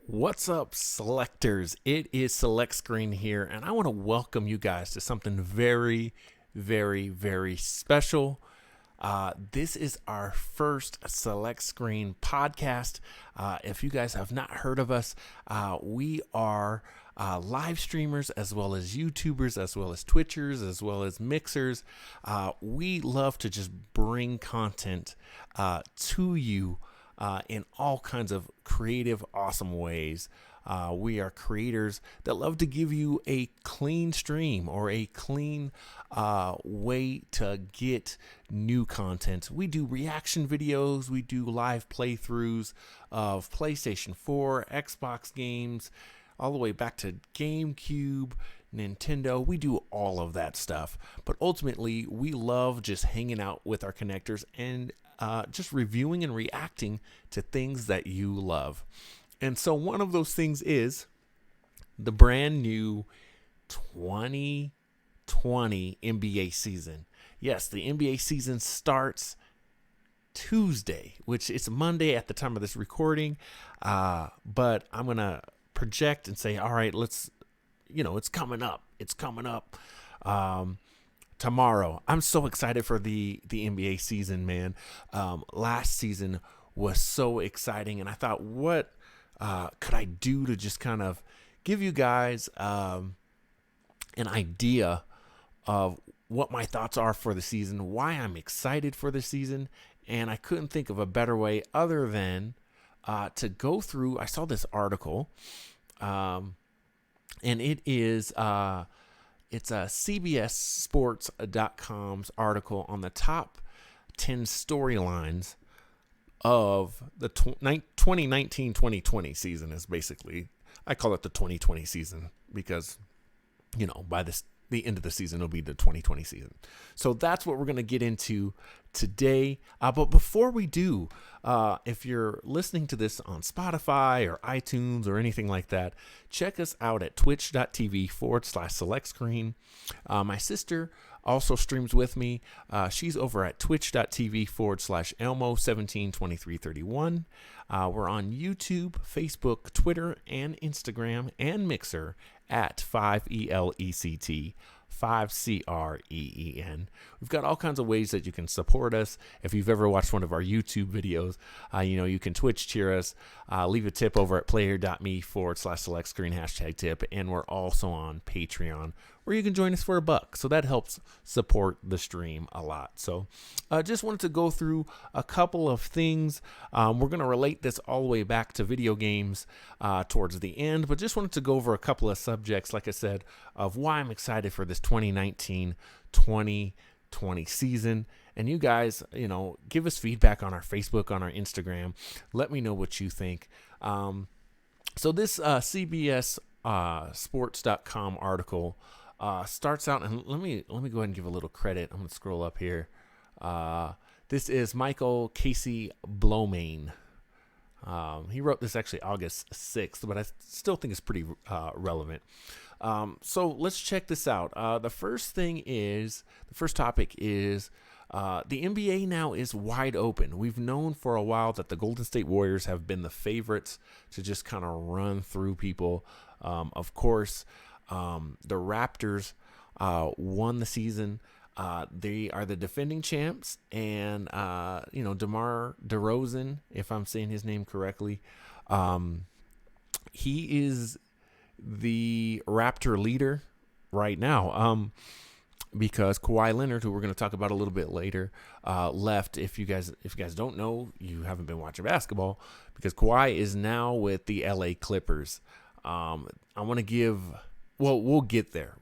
What's up, selectors? It is Select Screen here, and I want to welcome you guys to something very, very, very special. This is our first Select Screen podcast. If you guys have not heard of us, we are live streamers as well as YouTubers, as well as Twitchers, as well as mixers. We love to just bring content to you in all kinds of creative, awesome ways. We are creators that love to give you a clean stream or a clean way to get new content. We do reaction videos, we do live playthroughs of PlayStation 4, Xbox games, all the way back to GameCube, Nintendo. We do all of that stuff. But ultimately, we love just hanging out with our connectors and just reviewing and reacting to things that you love. And so one of those things is the brand new 2020 NBA season. Yes, the NBA season starts Tuesday, which it's Monday at the time of this recording. But I'm going to project and say, all right, it's coming up. It's coming up. Tomorrow. I'm so excited for the NBA season, man. Last season was so exciting, and I thought, what could I do to just kind of give you guys an idea of what my thoughts are for the season, why I'm excited for the season, and I couldn't think of a better way other than to go through. I saw this article, and it is it's a CBSSports.com's article on the top 10 storylines of the 2019-2020 season. Is basically, I call it the 2020 season because, by the end of the season, it'll be the 2020 season. So that's what we're going to get into today. But before we do, if you're listening to this on Spotify or iTunes or anything like that, check us out at twitch.tv/select screen. My sister also streams with me. She's over at twitch.tv/Elmo172331. We're on YouTube, Facebook, Twitter, and Instagram, and Mixer at 5elect5creen. We've got all kinds of ways that you can support us. If you've ever watched one of our YouTube videos, you can Twitch cheer us, leave a tip over at player.me/select screen #tip. And we're also on Patreon, where you can join us for $1. So that helps support the stream a lot. So just wanted to go through a couple of things. We're going to relate this all the way back to video games towards the end, but just wanted to go over a couple of subjects, like I said, of why I'm excited for this 2019-2020 season. And you guys, give us feedback on our Facebook, on our Instagram. Let me know what you think. So this CBS sports.com article starts out, and let me go ahead and give a little credit. I'm going to scroll up here. This is Michael Casey Blomane. He wrote this actually August 6th, but I still think it's pretty relevant. So let's check this out. The first topic is the NBA now is wide open. We've known for a while that the Golden State Warriors have been the favorites to just kind of run through people. Of course, the Raptors won the season. They are the defending champs, and DeMar DeRozan, if I'm saying his name correctly, he is the Raptor leader right now. Because Kawhi Leonard, who we're going to talk about a little bit later, left. If you guys don't know, you haven't been watching basketball, because Kawhi is now with the LA Clippers. I want to give. Well, we'll get there.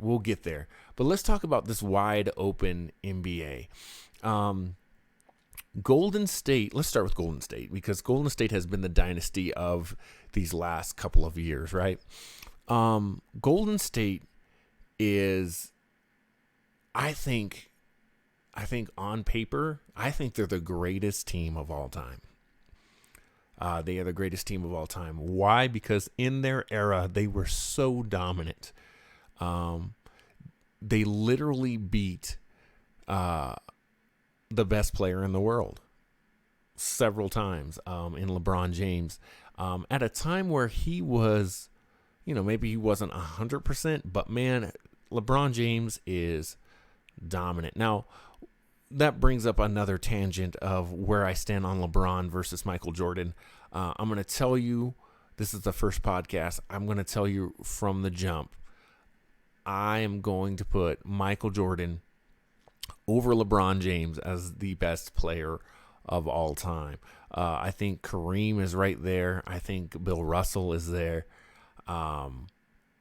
But let's talk about this wide open NBA. Golden State. Let's start with Golden State, because Golden State has been the dynasty of these last couple of years, right? Golden State is, I think on paper, I think they're the greatest team of all time. They are the greatest team of all time. Why? Because in their era, they were so dominant. They literally beat the best player in the world several times in LeBron James. at a time where he was, maybe he wasn't 100%, but man, LeBron James is dominant. Now, that brings up another tangent of where I stand on LeBron versus Michael Jordan. I'm going to tell you, this is the first podcast, I'm going to tell you from the jump, I am going to put Michael Jordan over LeBron James as the best player of all time. I think Kareem is right there. I think Bill Russell is there. And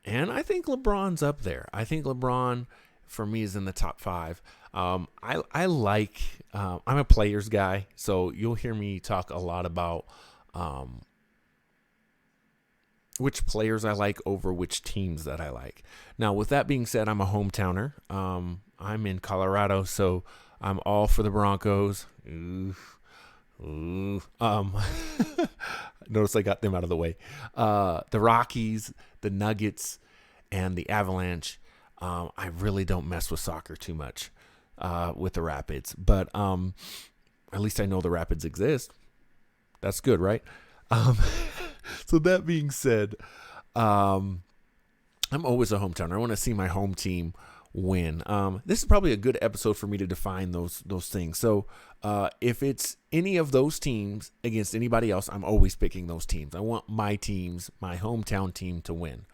I think LeBron's up there. I think LeBron, for me, is in the top 5. I'm a players guy, so you'll hear me talk a lot about which players I like over which teams that I like. Now, with that being said, I'm a hometowner. I'm in Colorado, so I'm all for the Broncos. Notice I got them out of the way. The Rockies, the Nuggets, and the Avalanche. I really don't mess with soccer too much with the Rapids, but at least I know the Rapids exist. That's good, right? So that being said, I'm always a hometowner. I want to see my home team win. This is probably a good episode for me to define those things. So if it's any of those teams against anybody else, I'm always picking those teams. I want my teams, my hometown team, to win.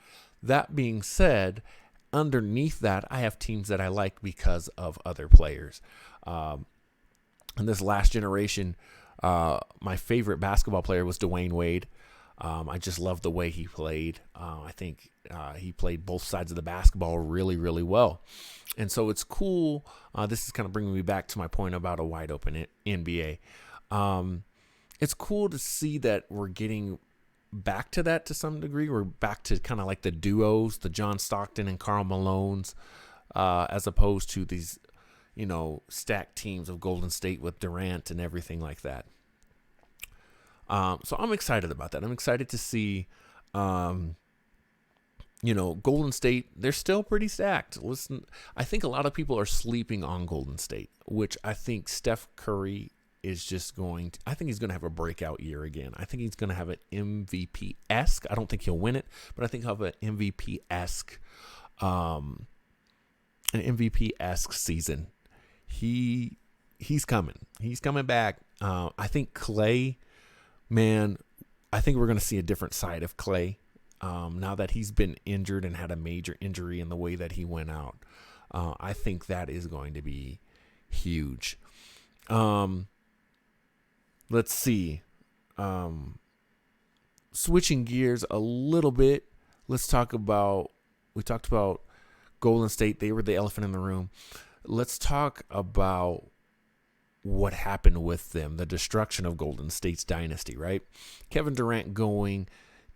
That being said, underneath that, I have teams that I like because of other players. In this last generation, my favorite basketball player was Dwayne Wade. I just love the way he played. I think he played both sides of the basketball really, really well. And so it's cool. This is kind of bringing me back to my point about a wide open NBA. It's cool to see that we're getting back to that to some degree. We're back to kind of like the duos, the John Stockton and Karl Malones, as opposed to these, stacked teams of Golden State with Durant and everything like that. So I'm excited about that. I'm excited to see, Golden State, they're still pretty stacked. Listen, I think a lot of people are sleeping on Golden State, which I think Steph Curry is just I think he's going to have a breakout year again. I think he's going to have an MVP-esque. I don't think he'll win it, but I think he'll have an MVP-esque, season. He's coming. He's coming back. I think Klay, man, I think we're going to see a different side of Klay now that he's been injured and had a major injury in the way that he went out. I think that is going to be huge. Let's see. Switching gears a little bit, we talked about Golden State. They were the elephant in the room. Let's talk about what happened with them, the destruction of Golden State's dynasty, right? Kevin Durant going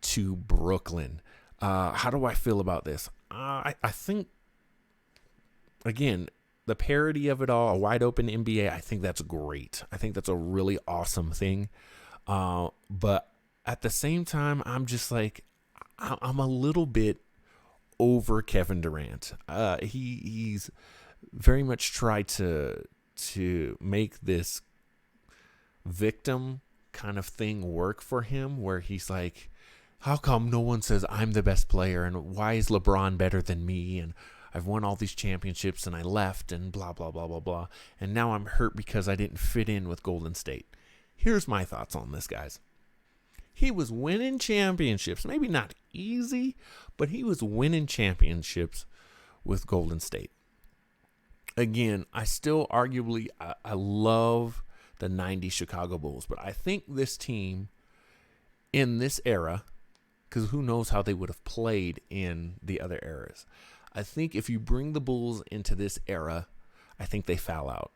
to Brooklyn. How do I feel about this? I think, again, the parody of it all, a wide open NBA, I think that's great. I think that's a really awesome thing. But at the same time, I'm just like, I'm a little bit over Kevin Durant. He's very much tried to make this victim kind of thing work for him, where he's like, how come no one says I'm the best player, and why is LeBron better than me, and I've won all these championships and I left and blah, blah, blah, blah, blah, and now I'm hurt because I didn't fit in with Golden State. Here's my thoughts on this, guys. He was winning championships, maybe not easy, but he was winning championships with Golden State. Again, I still arguably, I love the 90s Chicago Bulls, but I think this team in this era, because who knows how they would have played in the other eras. I think if you bring the Bulls into this era, I think they foul out.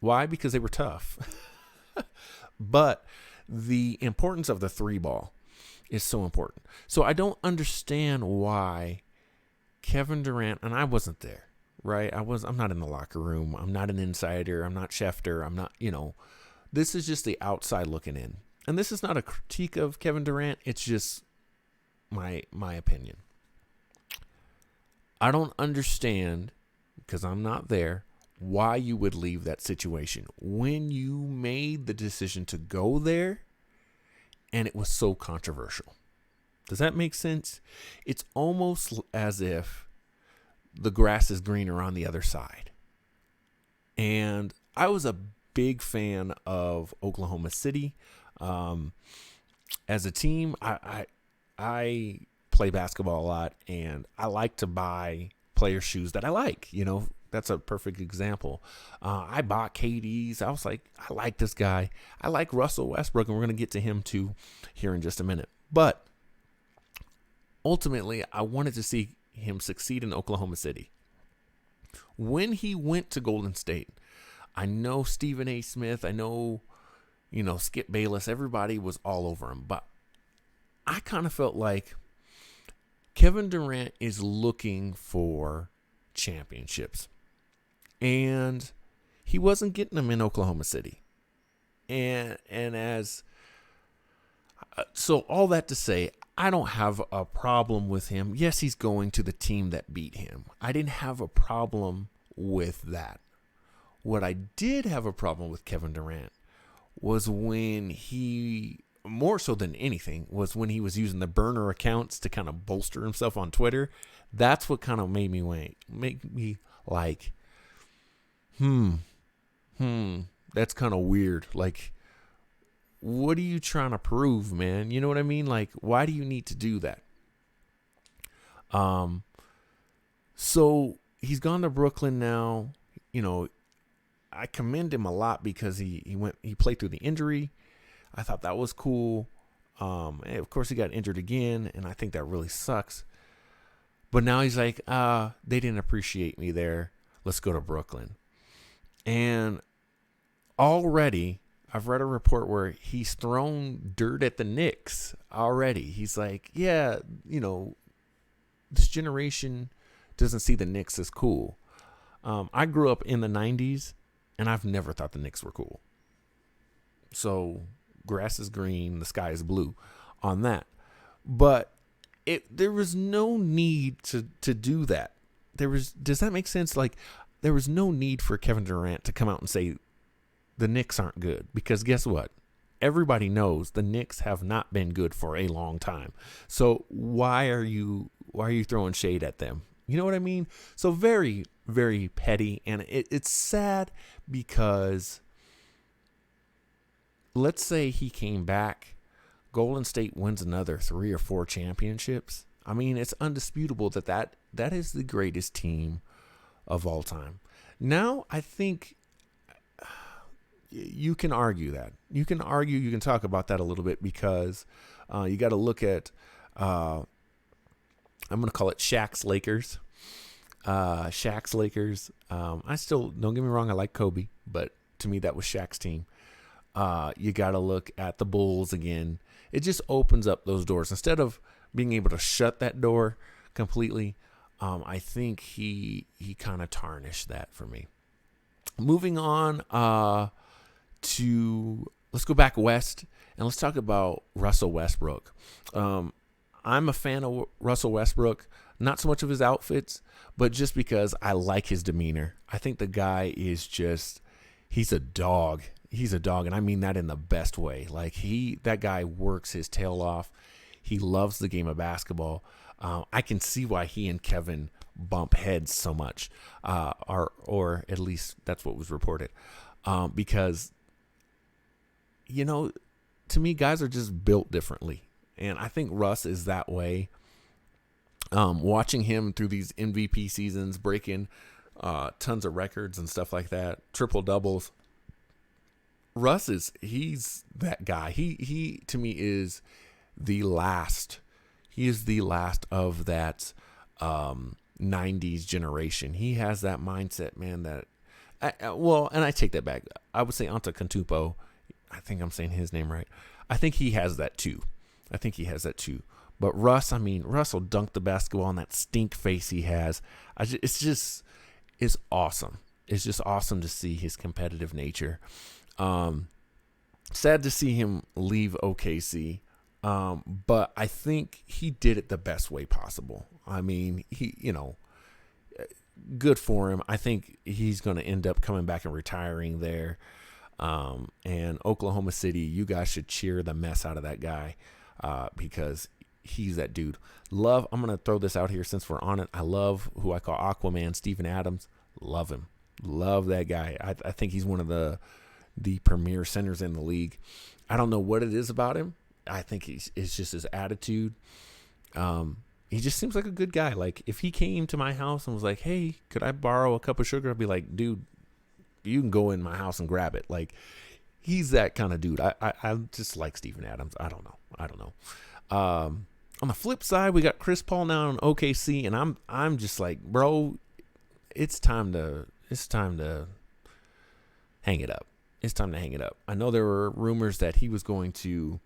Why? Because they were tough. But the importance of the 3-ball is so important. So I don't understand why Kevin Durant, and I wasn't there, right? I'm not in the locker room. I'm not an insider. I'm not Schefter. I'm not, this is just the outside looking in. And this is not a critique of Kevin Durant. It's just my opinion. I don't understand, because I'm not there, why you would leave that situation. When you made the decision to go there, and it was so controversial. Does that make sense? It's almost as if the grass is greener on the other side. And I was a big fan of Oklahoma City. As a team, I play basketball a lot, and I like to buy player shoes that I like. That's a perfect example. I bought KD's. I was like, I like this guy. I like Russell Westbrook, and we're going to get to him too here in just a minute. But ultimately, I wanted to see him succeed in Oklahoma City. When he went to Golden State, I know Stephen A. Smith, I know, Skip Bayless, everybody was all over him. But I kind of felt like Kevin Durant is looking for championships. And he wasn't getting them in Oklahoma City. So all that to say, I don't have a problem with him. Yes, he's going to the team that beat him. I didn't have a problem with that. What I did have a problem with Kevin Durant was when he, more so than anything, was when he was using the burner accounts to kind of bolster himself on Twitter. That's what kind of made me like, that's kind of weird. Like, what are you trying to prove, man? You know what I mean? Like, why do you need to do that? So he's gone to Brooklyn now. I commend him a lot because he played through the injury. I thought that was cool. And of course he got injured again, and I think that really sucks. But now he's like, they didn't appreciate me there. Let's go to Brooklyn. And already, I've read a report where he's thrown dirt at the Knicks already. He's like, yeah, this generation doesn't see the Knicks as cool. I grew up in the 90s, and I've never thought the Knicks were cool. So grass is green, the sky is blue on that. But there was no need to do that. Does that make sense? Like, there was no need for Kevin Durant to come out and say the Knicks aren't good, because guess what? Everybody knows the Knicks have not been good for a long time. So why are you throwing shade at them? You know what I mean? So very, very petty, and it's sad because let's say he came back, Golden State wins another 3 or 4 championships. I mean, it's undisputable that is the greatest team of all time. Now, I think you can argue that. You can talk about that a little bit because you got to look at, I'm going to call it Shaq's Lakers. Shaq's Lakers. I still, don't get me wrong, I like Kobe, but to me that was Shaq's team. You got to look at the Bulls again. It just opens up those doors. Instead of being able to shut that door completely, I think he kind of tarnished that for me. Moving on let's go back west and let's talk about Russell Westbrook. I'm a fan of Russell Westbrook, not so much of his outfits, but just because I like his demeanor. I think the guy is he's a dog. He's a dog, and I mean that in the best way. Like, that guy works his tail off. He loves the game of basketball. I can see why he and Kevin bump heads so much, or at least that's what was reported, because, to me, guys are just built differently, and I think Russ is that way. Watching him through these MVP seasons, breaking tons of records and stuff like that, triple doubles. Russ he's that guy. He to me is the last. He is the last of that 90s generation. He has that mindset, man, and I take that back. I would say Antetokounmpo. I think I'm saying his name right. I think he has that too. But Russ will dunk the basketball on that stink face he has. It's awesome. It's just awesome to see his competitive nature. Sad to see him leave OKC. But I think he did it the best way possible. I mean, good for him. I think he's going to end up coming back and retiring there. And Oklahoma City, you guys should cheer the mess out of that guy because he's that dude. I'm going to throw this out here since we're on it. I love who I call Aquaman, Steven Adams. Love him. Love that guy. I think he's one of the premier centers in the league. I don't know what it is about him. I think it's just his attitude. He just seems like a good guy. Like, if he came to my house and was like, hey, could I borrow a cup of sugar? I'd be like, dude, you can go in my house and grab it. Like, he's that kind of dude. I just like Steven Adams. I don't know. On the flip side, we got Chris Paul now in OKC, and I'm just like, bro, it's time to hang it up. It's time to hang it up. I know there were rumors that he was going to,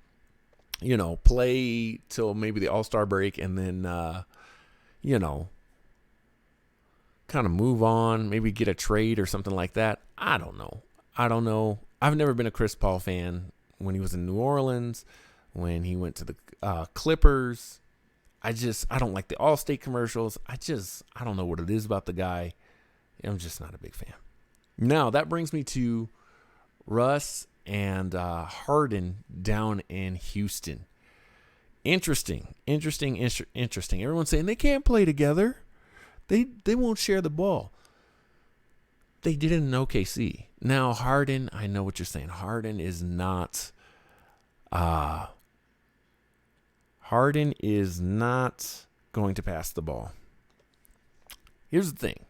play till maybe the All-Star break and then, kind of move on, maybe get a trade or something like that. I don't know. I've never been a Chris Paul fan. When he was in New Orleans, when he went to the Clippers, I don't like the All-State commercials. I don't know what it is about the guy. I'm just not a big fan. Now, that brings me to Russ and Harden down in Houston. Interesting. Everyone's saying they can't play together. They won't share the ball. They did it in OKC. Now, Harden, I know what you're saying. Harden is not going to pass the ball. Here's the thing.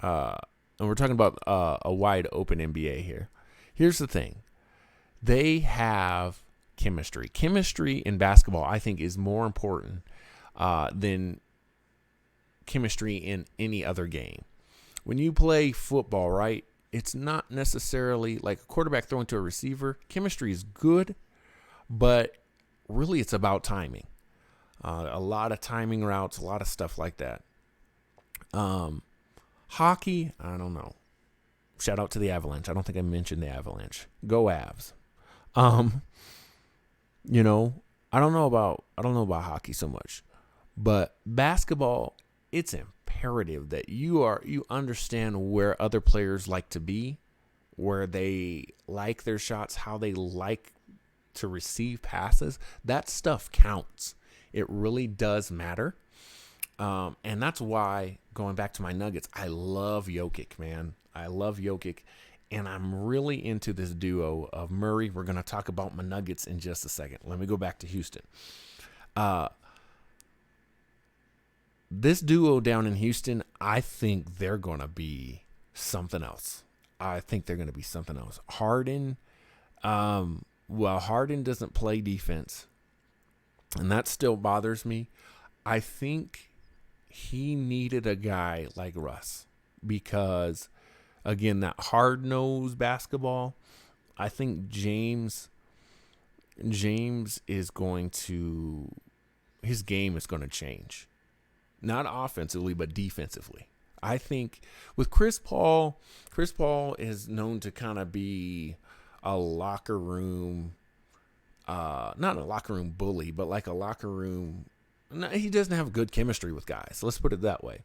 And we're talking about a wide open NBA here. Here's the thing. They have chemistry. Chemistry in basketball, I think, is more important than chemistry in any other game. When you play football, right, it's not necessarily like a quarterback throwing to a receiver. Chemistry is good, but really it's about timing. A lot of timing routes, a lot of stuff like that. Hockey, I don't know. Shout out to the Avalanche. I don't think I mentioned the Avalanche. Go Avs. I don't know about hockey so much, but basketball, it's imperative that you understand where other players like to be, where they like their shots, how they like to receive passes. That stuff counts. It really does matter. And that's why, going back to my Nuggets, I love Jokic, man. I love Jokic. And I'm really into this duo of Murray. We're going to talk about my Nuggets in just a second. Let me go back to Houston. This duo down in Houston, I think they're going to be something else. Harden, Harden doesn't play defense, and that still bothers me. I think he needed a guy like Russ because, again, that hard-nosed basketball, I think James is going to – his game is going to change. Not offensively, but defensively. I think with Chris Paul is known to kind of be a locker room not a locker room bully, but like a locker room – he doesn't have good chemistry with guys. Let's put it that way.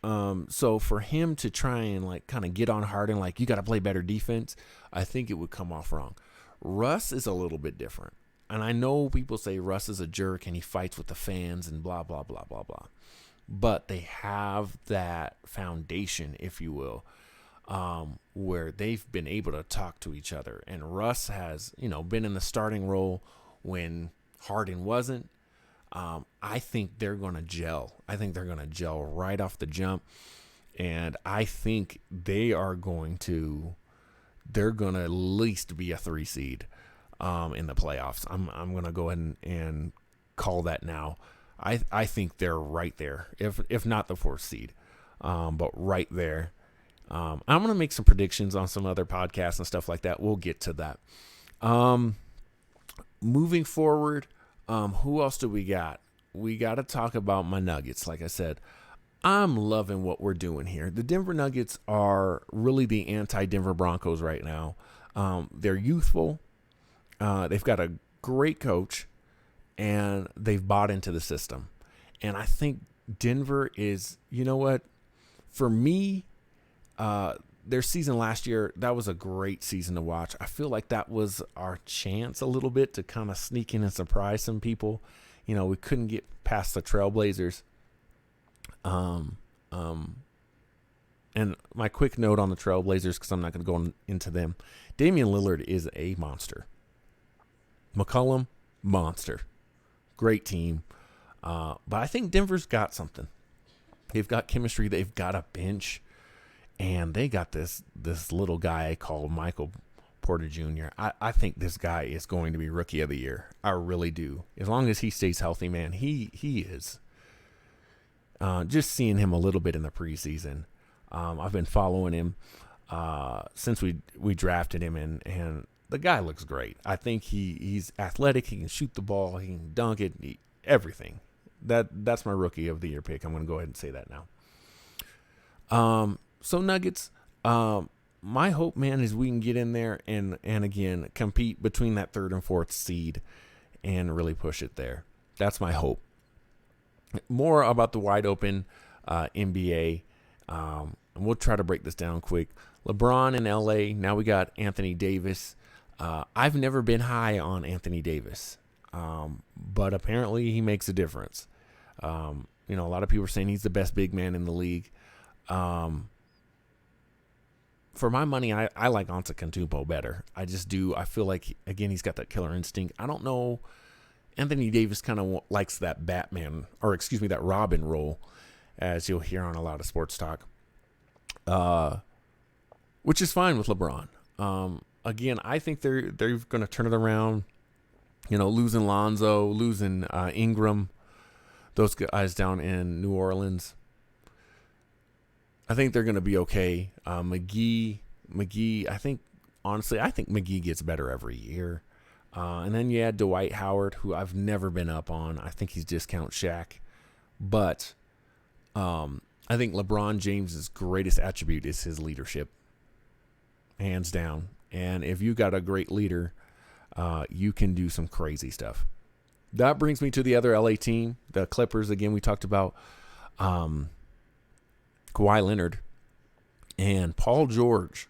So for him to try and like kind of get on Harden, like you got to play better defense, I think it would come off wrong. Russ is a little bit different. And I know people say Russ is a jerk and he fights with the fans and blah, blah, blah, blah, blah. But they have that foundation, if you will, where they've been able to talk to each other. And Russ has, been in the starting role when Harden wasn't. I think they're going to gel. I think they're going to gel right off the jump. And I think they're going to at least be a 3 seed in the playoffs. I'm going to go ahead and call that now. I think they're right there, if not the 4th seed, but right there. I'm going to make some predictions on some other podcasts and stuff like that. We'll get to that. Moving forward, who else do we got? We got to talk about my Nuggets. Like I said, I'm loving what we're doing here. The Denver Nuggets are really the anti-Denver Broncos right now. They're youthful. They've got a great coach, and they've bought into the system. And I think Denver is, for me, their season last year, that was a great season to watch. I feel like that was our chance a little bit to kind of sneak in and surprise some people. We couldn't get past the Trailblazers. And my quick note on the Trailblazers, because I'm not going to go into them. Damian Lillard is a monster. McCollum, monster. Great team. But I think Denver's got something. They've got chemistry. They've got a bench. And they got this little guy called Michael Porter Jr. I think this guy is going to be Rookie of the Year. I really do. As long as he stays healthy, man, he is. Just seeing him a little bit in the preseason. I've been following him since we drafted him, and the guy looks great. I think he's athletic. He can shoot the ball. He can dunk it. Everything. That's my Rookie of the Year pick. I'm going to go ahead and say that now. So Nuggets, my hope, man, is we can get in there and again compete between that 3rd and 4th seed and really push it there. That's my hope. More about the wide open NBA. And we'll try to break this down quick. LeBron in LA. Now we got Anthony Davis. I've never been high on Anthony Davis, but apparently he makes a difference. A lot of people are saying he's the best big man in the league. For my money, I like Antetokounmpo better. I just do. I feel like, again, he's got that killer instinct. I don't know. Anthony Davis kind of likes that Batman, that Robin role, as you'll hear on a lot of sports talk, which is fine with LeBron. Again, I think they're going to turn it around. Losing Lonzo, losing Ingram, those guys down in New Orleans. I think they're going to be okay. McGee, I think McGee gets better every year. And then you had Dwight Howard, who I've never been up on. I think he's discount Shaq. But I think LeBron James's greatest attribute is his leadership. Hands down. And if you got a great leader, you can do some crazy stuff. That brings me to the other LA team, the Clippers. Again, we talked about Kawhi Leonard and Paul George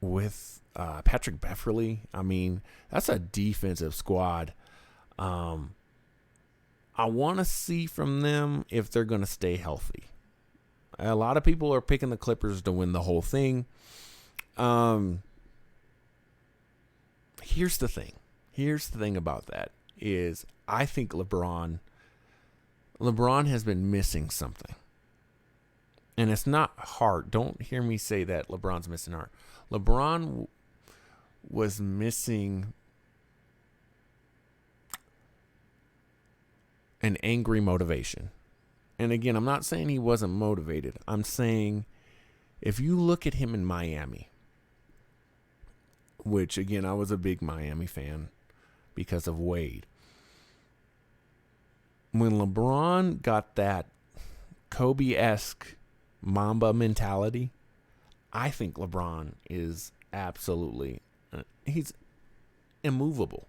with Patrick Beverley. I mean, that's a defensive squad. I want to see from them if they're going to stay healthy. A lot of people are picking the Clippers to win the whole thing. Here's the thing. Here's the thing about that is I think LeBron has been missing something. And it's not heart. Don't hear me say that LeBron's missing heart. LeBron was missing an angry motivation. And again, I'm not saying he wasn't motivated. I'm saying if you look at him in Miami, which again, I was a big Miami fan because of Wade. When LeBron got that Kobe-esque Mamba mentality, I think LeBron is absolutely, he's immovable.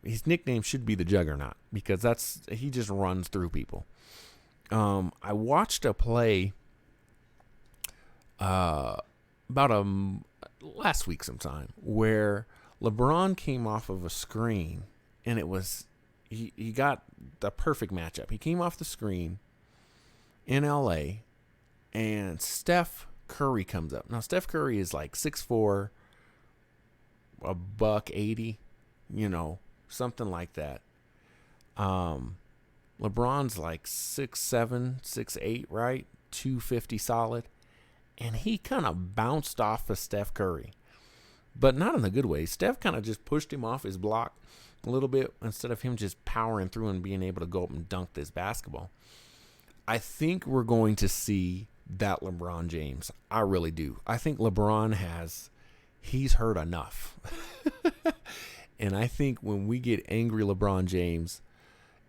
His nickname should be the Juggernaut because he just runs through people. I watched a play about last week sometime where LeBron came off of a screen and it was he got the perfect matchup. He came off the screen in LA and Steph Curry comes up. Now Steph Curry is like 6'4", $180, something like that. LeBron's like 6'7", 6'8", right? 250 solid. And he kind of bounced off of Steph Curry. But not in a good way. Steph kind of just pushed him off his block a little bit instead of him just powering through and being able to go up and dunk this basketball. I think we're going to see that LeBron James. I really do. I think LeBron he's heard enough. And I think when we get angry LeBron James,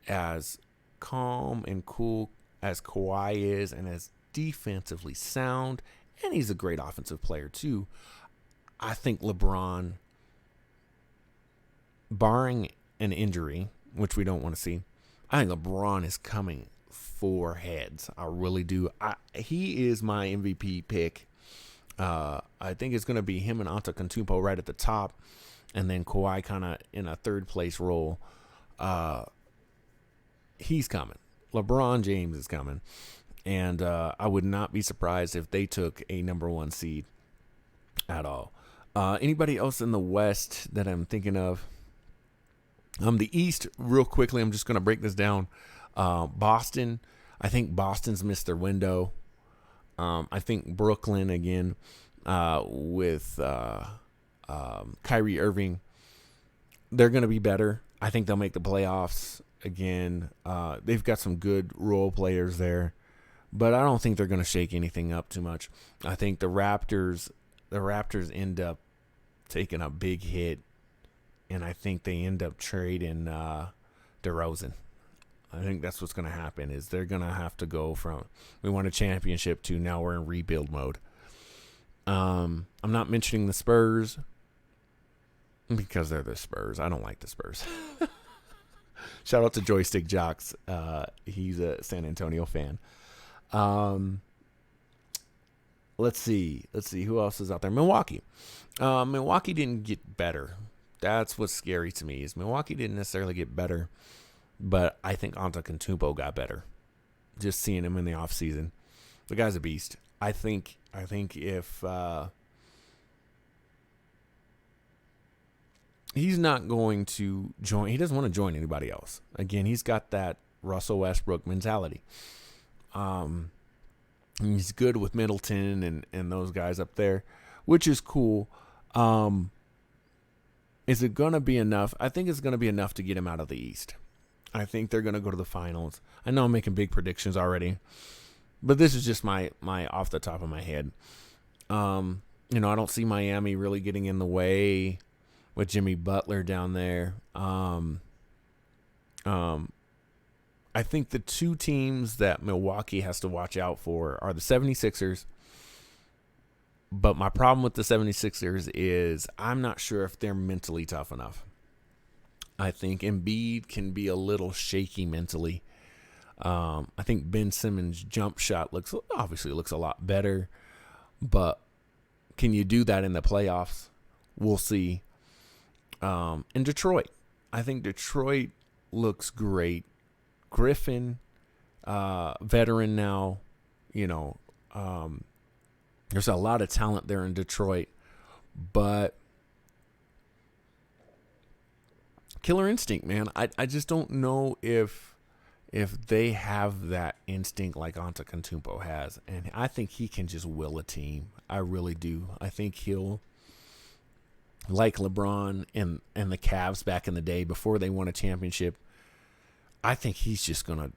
as calm and cool as Kawhi is and as defensively sound, and he's a great offensive player too, I think LeBron, barring an injury, which we don't want to see, I think LeBron is coming for heads. I really do. He is my MVP pick. I think it's going to be him and Antetokounmpo right at the top, and then Kawhi kind of in a third place role. He's coming. LeBron James is coming. And I would not be surprised if they took a number 1 seed at all. Anybody else in the West that I'm thinking of? The East, real quickly, I'm just going to break this down. Boston, I think Boston's missed their window. I think Brooklyn, again, with Kyrie Irving, they're going to be better. I think they'll make the playoffs again. They've got some good role players there, but I don't think they're going to shake anything up too much. I think the Raptors end up taking a big hit, and I think they end up trading DeRozan. I think that's what's going to happen, is they're going to have to go from we won a championship to now we're in rebuild mode. I'm not mentioning the Spurs because they're the Spurs. I don't like the Spurs. Shout out to Joystick Jocks. He's a San Antonio fan. Let's see who else is out there. Milwaukee. Milwaukee didn't get better. That's what's scary to me, is Milwaukee didn't necessarily get better, but I think Antetokounmpo got better. Just seeing him in the offseason. The guy's a beast. I think if he's not going to join, he doesn't want to join anybody else. Again, he's got that Russell Westbrook mentality. He's good with Middleton and those guys up there, which is cool. Is it going to be enough? I think it's going to be enough to get him out of the East. I think they're going to go to the finals. I know I'm making big predictions already, but this is just my off the top of my head. I don't see Miami really getting in the way with Jimmy Butler down there. I think the two teams that Milwaukee has to watch out for are the 76ers. But my problem with the 76ers is I'm not sure if they're mentally tough enough. I think Embiid can be a little shaky mentally. I think Ben Simmons' jump shot looks a lot better. But can you do that in the playoffs? We'll see. In Detroit, I think Detroit looks great. Griffin, veteran now, there's a lot of talent there in Detroit, but killer instinct, man. I just don't know if they have that instinct like Antetokounmpo has, and I think he can just will a team. I really do. I think he'll, like LeBron and the Cavs back in the day before they won a championship, I think he's gonna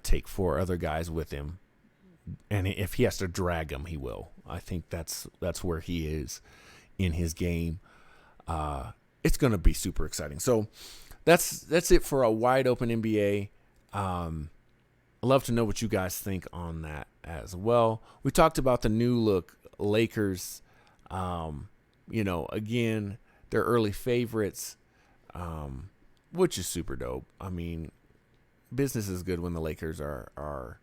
take 4 other guys with him, and if he has to drag them, he will. I think that's where he is in his game. It's gonna be super exciting. So that's it for a wide open NBA. I'd love to know what you guys think on that as well. We talked about the new look Lakers. Again, they're early favorites, which is super dope. I mean, business is good when the Lakers are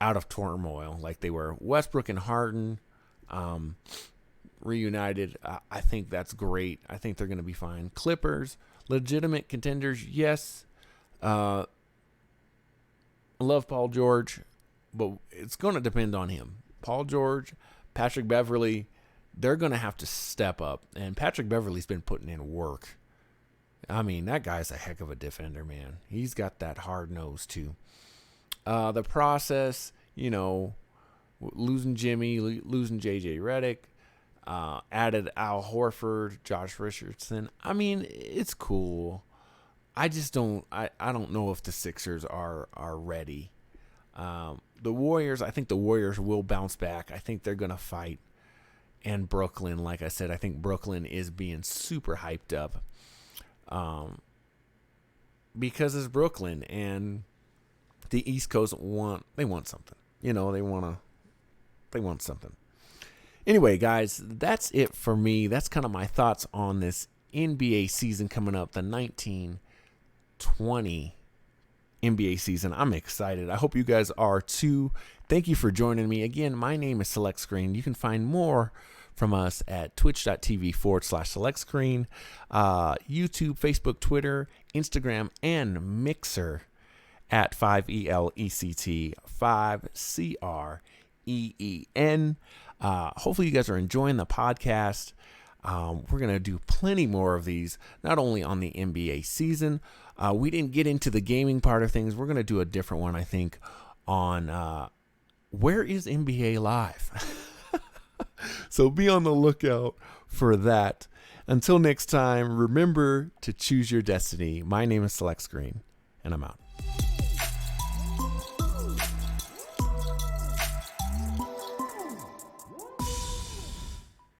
out of turmoil like they were. Westbrook and Harden reunited. I think that's great. I think they're going to be fine. Clippers, legitimate contenders, yes. I love Paul George, but it's going to depend on him. Paul George, Patrick Beverley, they're going to have to step up. And Patrick Beverley's been putting in work. I mean, that guy's a heck of a defender, man. He's got that hard nose, too. The process, losing Jimmy, losing J.J. Redick, added Al Horford, Josh Richardson. I mean, it's cool. I just don't know if the Sixers are ready. The Warriors, I think the Warriors will bounce back. I think they're going to fight. And Brooklyn, like I said, I think Brooklyn is being super hyped up. Because it's Brooklyn and the East Coast want something. They want something. Anyway, guys, that's it for me. That's kind of my thoughts on this NBA season coming up, the 19-20 NBA season. I'm excited. I hope you guys are too. Thank you for joining me. Again, my name is Select Screen. You can find more from us at twitch.tv/SelectScreen, YouTube, Facebook, Twitter, Instagram, and Mixer at 5elect5creen. Hopefully you guys are enjoying the podcast. We're going to do plenty more of these, not only on the NBA season. We didn't get into the gaming part of things. We're going to do a different one, I think, on where is NBA Live? So be on the lookout for that. Until next time, remember to choose your destiny. My name is Select Screen, and I'm out.